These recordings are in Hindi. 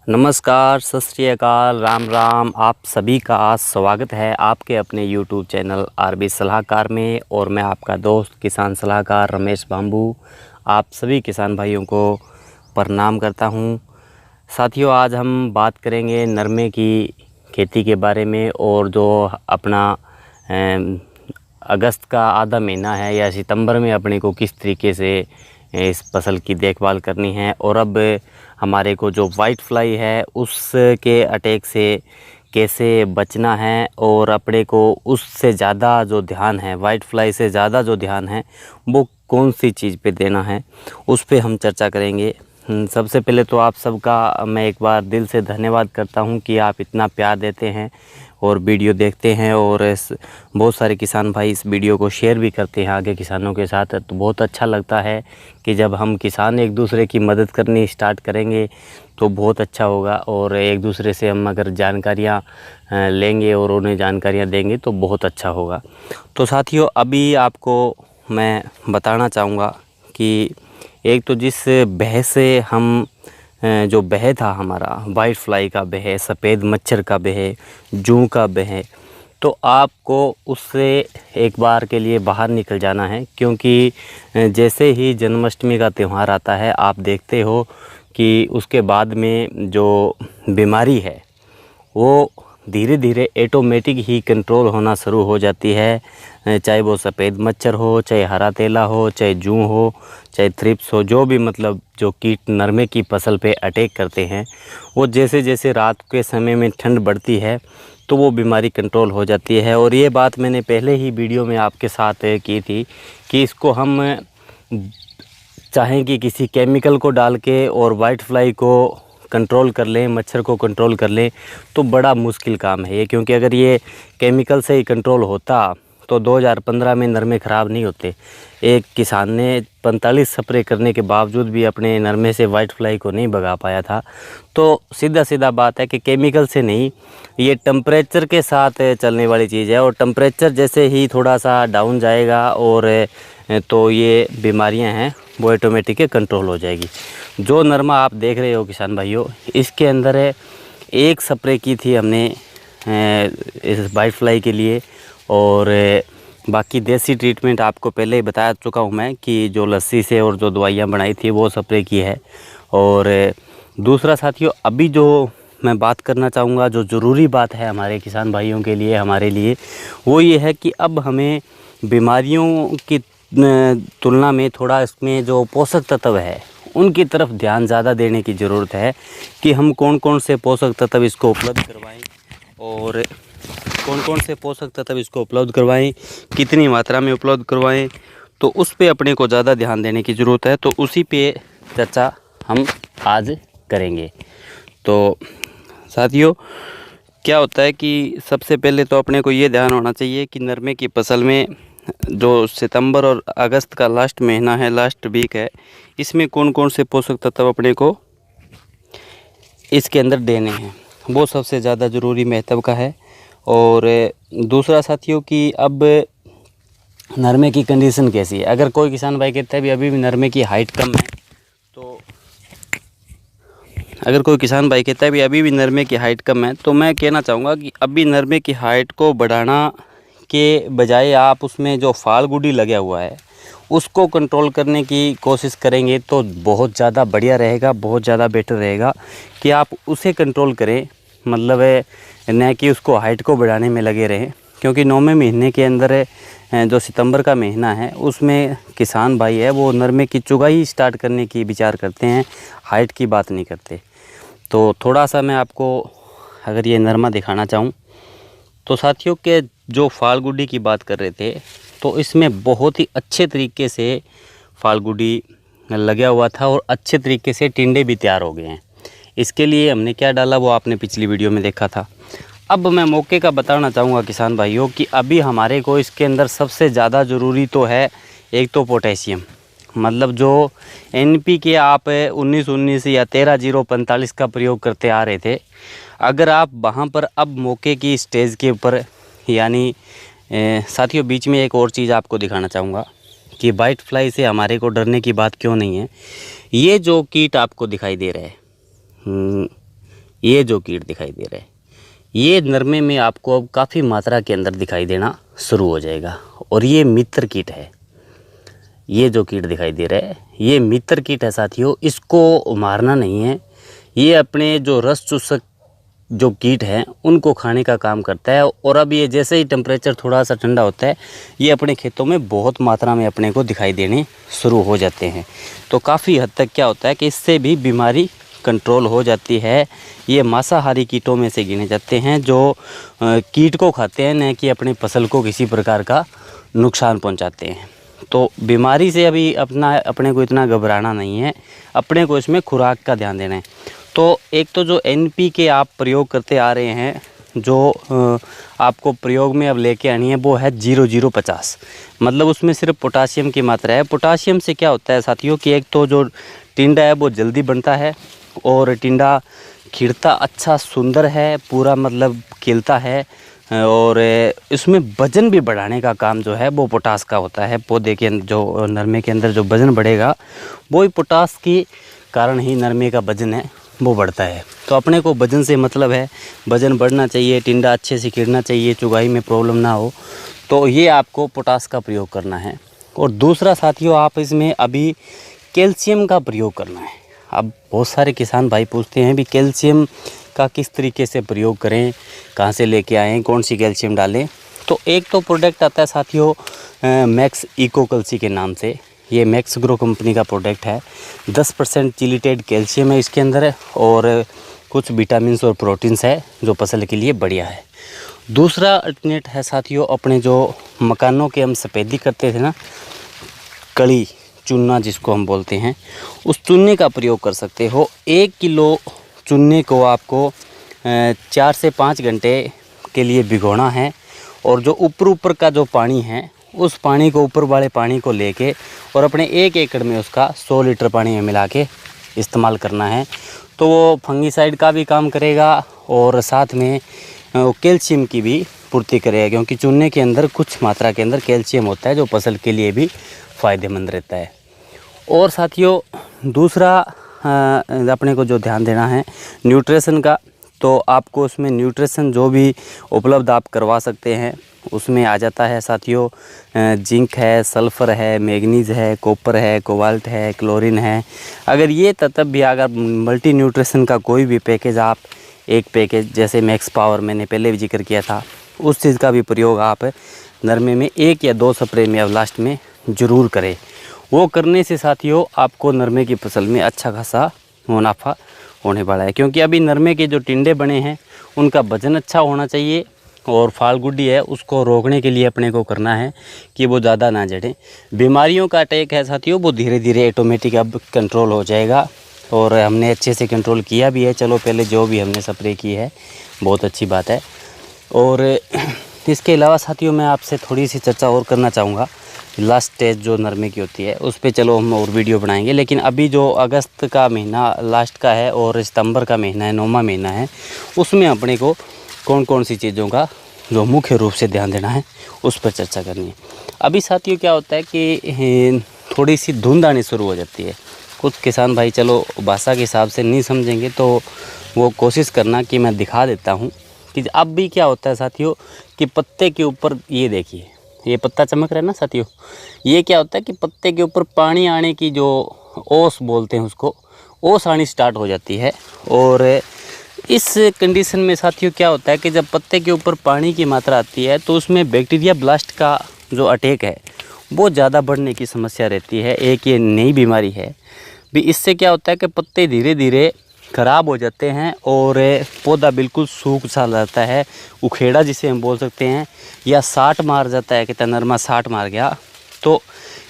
नमस्कार, सत श्री अकाल, राम राम। आप सभी का स्वागत है आपके अपने यूट्यूब चैनल आरबी सलाहकार में। और मैं आपका दोस्त किसान सलाहकार रमेश बांबू आप सभी किसान भाइयों को प्रणाम करता हूं। साथियों, आज हम बात करेंगे नरमे की खेती के बारे में। और जो अपना अगस्त का आधा महीना है या सितंबर में अपने को किस तरीके से इस फसल की देखभाल करनी है, और अब हमारे को जो वाइट फ्लाई है उसके अटैक से कैसे बचना है, और अपने को उससे ज़्यादा जो ध्यान है, वाइट फ्लाई से ज़्यादा जो ध्यान है वो कौन सी चीज़ पे देना है, उस पे हम चर्चा करेंगे। सबसे पहले तो आप सबका मैं एक बार दिल से धन्यवाद करता हूं कि आप इतना प्यार देते हैं और वीडियो देखते हैं, और बहुत सारे किसान भाई इस वीडियो को शेयर भी करते हैं आगे किसानों के साथ। तो बहुत अच्छा लगता है कि जब हम किसान एक दूसरे की मदद करनी स्टार्ट करेंगे तो बहुत अच्छा होगा, और एक दूसरे से हम अगर जानकारियाँ लेंगे और उन्हें जानकारियाँ देंगे तो बहुत अच्छा होगा। तो साथियों, अभी आपको मैं बताना चाहूँगा कि एक तो जिस बह से हम जो बह था हमारा वाइट फ्लाई का बह, सफ़ेद मच्छर का बह, जूं का बह, तो आपको उससे एक बार के लिए बाहर निकल जाना है। क्योंकि जैसे ही जन्माष्टमी का त्यौहार आता है, आप देखते हो कि उसके बाद में जो बीमारी है वो धीरे धीरे ऑटोमेटिक ही कंट्रोल होना शुरू हो जाती है। चाहे वो सफ़ेद मच्छर हो, चाहे हरा तेला हो, चाहे जूं हो, चाहे थ्रिप्स हो, जो भी मतलब जो कीट नरमे की फसल पे अटैक करते हैं, वो जैसे जैसे रात के समय में ठंड बढ़ती है तो वो बीमारी कंट्रोल हो जाती है। और ये बात मैंने पहले ही वीडियो में आपके साथ की थी कि इसको हम चाहें कि किसी केमिकल को डाल के और वाइट फ्लाई को कंट्रोल कर लें, मच्छर को कंट्रोल कर लें, तो बड़ा मुश्किल काम है ये। क्योंकि अगर ये केमिकल से ही कंट्रोल होता तो 2015 में नरमे ख़राब नहीं होते। एक किसान ने 45 स्प्रे करने के बावजूद भी अपने नरमे से वाइट फ्लाई को नहीं भगा पाया था। तो सीधा सीधा बात है कि केमिकल से नहीं, ये टेम्परेचर के साथ चलने वाली चीज़ है। और टेम्परेचर जैसे ही थोड़ा सा डाउन जाएगा और तो ये बीमारियां हैं वो ऑटोमेटिक कंट्रोल हो जाएगी। जो नरमा आप देख रहे हो किसान भाइयों, इसके अंदर एक स्प्रे की थी हमने इस वाइट फ्लाई के लिए, और बाकी देसी ट्रीटमेंट आपको पहले ही बता चुका हूँ मैं कि जो लस्सी से और जो दवाइयाँ बनाई थी वो स्प्रे की है। और दूसरा साथियों, अभी जो मैं बात करना चाहूँगा, जो ज़रूरी बात है हमारे किसान भाइयों के लिए, हमारे लिए, वो ये है कि अब हमें बीमारियों की तुलना में थोड़ा इसमें जो पोषक तत्व है उनकी तरफ ध्यान ज़्यादा देने की ज़रूरत है कि हम कौन कौन से पोषक तत्व इसको उपलब्ध करवाएं, और कौन कौन से पोषक तत्व इसको उपलब्ध करवाएं, कितनी मात्रा में उपलब्ध करवाएं। तो उस पे अपने को ज़्यादा ध्यान देने की ज़रूरत है। तो उसी पे चर्चा हम आज करेंगे। तो साथियों, क्या होता है कि सबसे पहले तो अपने को ये ध्यान होना चाहिए कि नरमे की फसल में जो सितंबर और अगस्त का लास्ट महीना है, लास्ट वीक है, इसमें कौन कौन से पोषक तत्व अपने को इसके अंदर देने हैं, वो सबसे ज़्यादा ज़रूरी महत्व का है। और दूसरा साथियों कि अब नरमे की कंडीशन कैसी है। अगर कोई किसान भाई कहता है भी अभी भी नरमे की हाइट कम है, तो अगर कोई किसान भाई कहता है भी अभी भी नरमे की हाइट कम है, तो मैं कहना चाहूँगा कि अभी नरमे की हाइट को बढ़ाना के बजाय आप उसमें जो फाल गुडी लगा हुआ है उसको कंट्रोल करने की कोशिश करेंगे तो बहुत ज़्यादा बढ़िया रहेगा, बहुत ज़्यादा बेटर रहेगा कि आप उसे कंट्रोल करें। मतलब है न कि उसको हाइट को बढ़ाने में लगे रहें। क्योंकि 9वें महीने के अंदर जो सितंबर का महीना है उसमें किसान भाई है वो नरमे की चुगाई स्टार्ट करने की विचार करते हैं, हाइट की बात नहीं करते। तो थोड़ा सा मैं आपको अगर ये नरमा दिखाना चाहूँ तो साथियों के जो फाल गुडी की बात कर रहे थे, तो इसमें बहुत ही अच्छे तरीके से फाल गुडी लगा हुआ था और अच्छे तरीके से टिंडे भी तैयार हो गए हैं। इसके लिए हमने क्या डाला वो आपने पिछली वीडियो में देखा था। अब मैं मौके का बताना चाहूँगा किसान भाइयों कि अभी हमारे को इसके अंदर सबसे ज़्यादा ज़रूरी तो है एक तो पोटेशियम। मतलब जो NPK आप 19-19 या 13-0-45 का प्रयोग करते आ रहे थे, अगर आप वहाँ पर अब मौके की स्टेज के ऊपर, यानी साथियों बीच में एक और चीज़ आपको दिखाना चाहूँगा कि वाइट फ्लाई से हमारे को डरने की बात क्यों नहीं है। ये जो कीट आपको दिखाई दे रहा है, ये जो कीट दिखाई दे रहा है, ये नरमे में आपको अब काफ़ी मात्रा के अंदर दिखाई देना शुरू हो जाएगा। और ये मित्र कीट है, ये जो कीट दिखाई दे रहा है ये मित्र कीट है साथियों। इसको मारना नहीं है, ये अपने जो रस चूसक जो कीट हैं उनको खाने का काम करता है। और अब ये जैसे ही टेम्परेचर थोड़ा सा ठंडा होता है, ये अपने खेतों में बहुत मात्रा में अपने को दिखाई देने शुरू हो जाते हैं। तो काफ़ी हद तक क्या होता है कि इससे भी बीमारी कंट्रोल हो जाती है। ये मांसाहारी कीटों में से गिने जाते हैं जो कीट को खाते हैं, न कि अपने फसल को किसी प्रकार का नुकसान पहुंचाते हैं। तो बीमारी से अभी अपने को इतना घबराना नहीं है, अपने को इसमें खुराक का ध्यान देना है। तो एक तो जो NPK आप प्रयोग करते आ रहे हैं, जो आपको प्रयोग में अब लेके आनी है, वो है 0050। मतलब उसमें सिर्फ पोटाशियम की मात्रा है। पोटाशियम से क्या होता है साथियों कि एक तो जो टिंडा है वो जल्दी बनता है और टिंडा खिलता अच्छा सुंदर है, पूरा मतलब खिलता है। और इसमें वज़न भी बढ़ाने का काम जो है वो पोटास का होता है। पौधे के अंदर जो नरमे के अंदर जो वज़न बढ़ेगा, वो ही पोटास के कारण ही नरमे का वज़न है वो बढ़ता है। तो अपने को वज़न से मतलब है, वज़न बढ़ना चाहिए, टिंडा अच्छे से खिलना चाहिए, चुगाई में प्रॉब्लम ना हो, तो ये आपको पोटास का प्रयोग करना है। और दूसरा साथियों, आप इसमें अभी कैल्शियम का प्रयोग करना है। अब बहुत सारे किसान भाई पूछते हैं भी कैल्शियम का किस तरीके से प्रयोग करें, कहाँ से लेके आएँ, कौन सी कैल्शियम डालें। तो एक तो प्रोडक्ट आता है साथियों मैक्स इको कल्सी के नाम से। ये मैक्स ग्रो कंपनी का प्रोडक्ट है। 10% चिलीटेड कैल्शियम है इसके अंदर और कुछ विटामिन्स और प्रोटीन्स है जो फसल के लिए बढ़िया है। दूसरा अल्टरनेट है साथियों, अपने जो मकानों के हम सफ़ेदी करते थे ना, कड़ी चूना जिसको हम बोलते हैं, उस चूने का प्रयोग कर सकते हो। 1 किलो चूने को आपको 4 से 5 घंटे के लिए भिगोना है। और जो ऊपर का जो पानी है, उस पानी को, ऊपर वाले पानी को लेके और अपने 1 एकड़ में उसका 100 लीटर पानी में मिला के इस्तेमाल करना है। तो वो फंगीसाइड का भी काम करेगा और साथ में कैल्शियम की भी पूर्ति करेगा, क्योंकि चूने के अंदर कुछ मात्रा के अंदर कैल्शियम होता है जो फसल के लिए भी फ़ायदेमंद रहता है। और साथियों दूसरा अपने को जो ध्यान देना है न्यूट्रिशन का, तो आपको उसमें न्यूट्रिशन जो भी उपलब्ध आप करवा सकते हैं उसमें आ जाता है साथियों। जिंक है, सल्फ़र है, मैग्नीज है, कॉपर है, कोबाल्ट है, क्लोरीन है। अगर ये तत्व भी, अगर मल्टी न्यूट्रिशन का कोई भी पैकेज आप, एक पैकेज जैसे मैक्स पावर मैंने पहले भी जिक्र किया था, उस चीज़ का भी प्रयोग आप नरमे में 1 या 2 स्प्रे में अब लास्ट में ज़रूर करें। वो करने से साथियों आपको नरमे की फसल में अच्छा खासा मुनाफा होने वाला है। क्योंकि अभी नरमे के जो टिंडे बने हैं उनका वजन अच्छा होना चाहिए और फाल गुड्डी है उसको रोकने के लिए अपने को करना है कि वो ज़्यादा ना झड़े। बीमारियों का अटैक है साथियों, वो धीरे धीरे ऑटोमेटिक अब कंट्रोल हो जाएगा और हमने अच्छे से कंट्रोल किया भी है। चलो पहले जो भी हमने स्प्रे की है बहुत अच्छी बात है। और इसके अलावा साथियों मैं आपसे थोड़ी सी चर्चा और करना चाहूँगा। लास्ट स्टेज जो नरमे की होती है उस पे चलो हम और वीडियो बनाएंगे, लेकिन अभी जो अगस्त का महीना लास्ट का है और सितंबर का महीना है, 9वां महीना है, उसमें अपने को कौन कौन सी चीज़ों का जो मुख्य रूप से ध्यान देना है उस पर चर्चा करनी है। अभी साथियों क्या होता है कि थोड़ी सी धुंध आनी शुरू हो जाती है। कुछ किसान भाई चलो भाषा के हिसाब से नहीं समझेंगे तो वो कोशिश करना कि मैं दिखा देता हूँ कि अब भी क्या होता है साथियों कि पत्ते के ऊपर, ये देखिए ये पत्ता चमक रहा है ना साथियों, ये क्या होता है कि पत्ते के ऊपर पानी आने की जो ओस बोलते हैं उसको, ओस आनी स्टार्ट हो जाती है। और इस कंडीशन में साथियों क्या होता है कि जब पत्ते के ऊपर पानी की मात्रा आती है तो उसमें बैक्टीरिया ब्लास्ट का जो अटैक है वो ज़्यादा बढ़ने की समस्या रहती है। एक ये नई बीमारी है भी, इससे क्या होता है कि पत्ते धीरे धीरे ख़राब हो जाते हैं और पौधा बिल्कुल सूख सा जाता है, उखेड़ा जिसे हम बोल सकते हैं, या साट मार जाता है कि नरमा साट मार गया। तो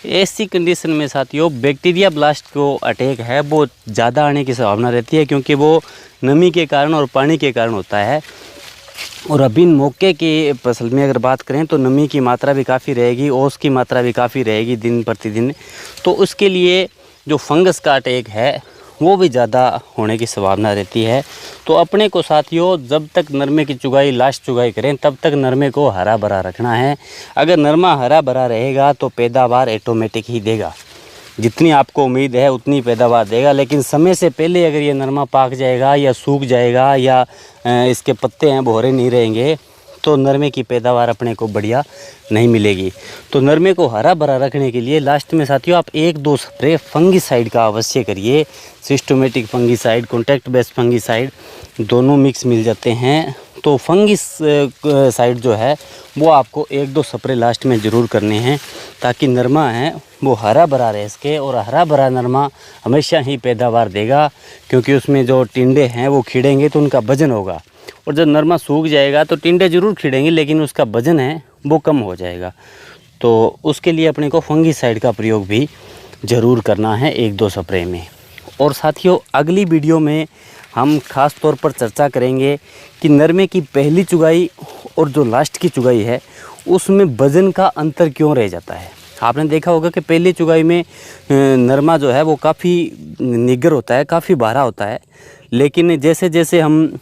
ऐसी कंडीशन में साथियों बैक्टीरिया ब्लास्ट को अटैक है वो ज़्यादा आने की संभावना रहती है, क्योंकि वो नमी के कारण और पानी के कारण होता है। और अभी मौके की फसल में अगर बात करें तो नमी की मात्रा भी काफ़ी रहेगी, ओस की मात्रा भी काफ़ी रहेगी दिन प्रतिदिन, तो उसके लिए जो फंगस का अटैक है वो भी ज़्यादा होने की संभावना रहती है। तो अपने को साथियों जब तक नरमे की चुगाई, लास्ट चुगाई करें, तब तक नरमे को हरा भरा रखना है। अगर नरमा हरा भरा रहेगा तो पैदावार ऑटोमेटिक ही देगा। जितनी आपको उम्मीद है उतनी पैदावार देगा। लेकिन समय से पहले अगर ये नरमा पाक जाएगा या सूख जाएगा या इसके पत्ते हैं भोरे नहीं रहेंगे तो नरमे की पैदावार अपने को बढ़िया नहीं मिलेगी। तो नरमे को हरा भरा रखने के लिए लास्ट में साथियों आप 1-2 स्प्रे फंगीसाइड का अवश्य करिए। सिस्टोमेटिक फंगीसाइड, कॉन्टैक्ट बेस्ड फंगीसाइड दोनों मिक्स मिल जाते हैं। तो फंगीसाइड जो है वो आपको 1-2 स्प्रे लास्ट में ज़रूर करने हैं ताकि नरमा है वो हरा भरा रह सके। और हरा भरा नरमा हमेशा ही पैदावार देगा, क्योंकि उसमें जो टिंडे हैं वो खिलेंगे तो उनका वजन होगा। और जब नरमा सूख जाएगा तो टिंडे ज़रूर खिलेंगे लेकिन उसका वजन है वो कम हो जाएगा। तो उसके लिए अपने को फंगीसाइड का प्रयोग भी ज़रूर करना है 1-2 स्प्रे में। और साथियों अगली वीडियो में हम ख़ास तौर पर चर्चा करेंगे कि नरमे की पहली चुगाई और जो लास्ट की चुगाई है उसमें वज़न का अंतर क्यों रह जाता है। आपने देखा होगा कि पहली चुगाई में नरमा जो है वो काफ़ी निगर होता है, काफ़ी भारा होता है। लेकिन जैसे जैसे हम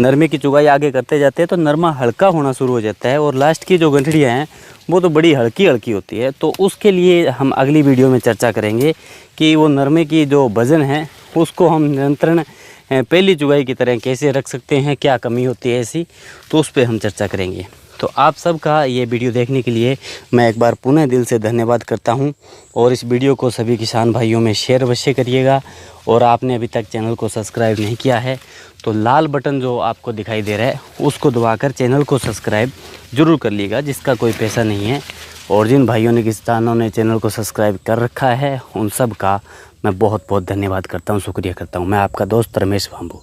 नरमे की चुगाई आगे करते जाते हैं तो नरमा हल्का होना शुरू हो जाता है और लास्ट की जो गंठड़ियाँ हैं वो तो बड़ी हल्की हल्की होती है। तो उसके लिए हम अगली वीडियो में चर्चा करेंगे कि वो नरमे की जो वज़न है उसको हम नियंत्रण पहली चुगाई की तरह कैसे रख सकते हैं, क्या कमी होती है ऐसी, तो उस पर हम चर्चा करेंगे। तो आप सबका ये वीडियो देखने के लिए मैं एक बार पुनः दिल से धन्यवाद करता हूं। और इस वीडियो को सभी किसान भाइयों में शेयर अवश्य करिएगा। और आपने अभी तक चैनल को सब्सक्राइब नहीं किया है तो लाल बटन जो आपको दिखाई दे रहा है उसको दबाकर चैनल को सब्सक्राइब ज़रूर कर लीजिएगा, जिसका कोई पैसा नहीं है। और जिन भाइयों ने किसानों ने चैनल को सब्सक्राइब कर रखा है उन सब का मैं बहुत बहुत धन्यवाद करता हूँ, शुक्रिया करता हूँ। मैं आपका दोस्त रमेश बांबू।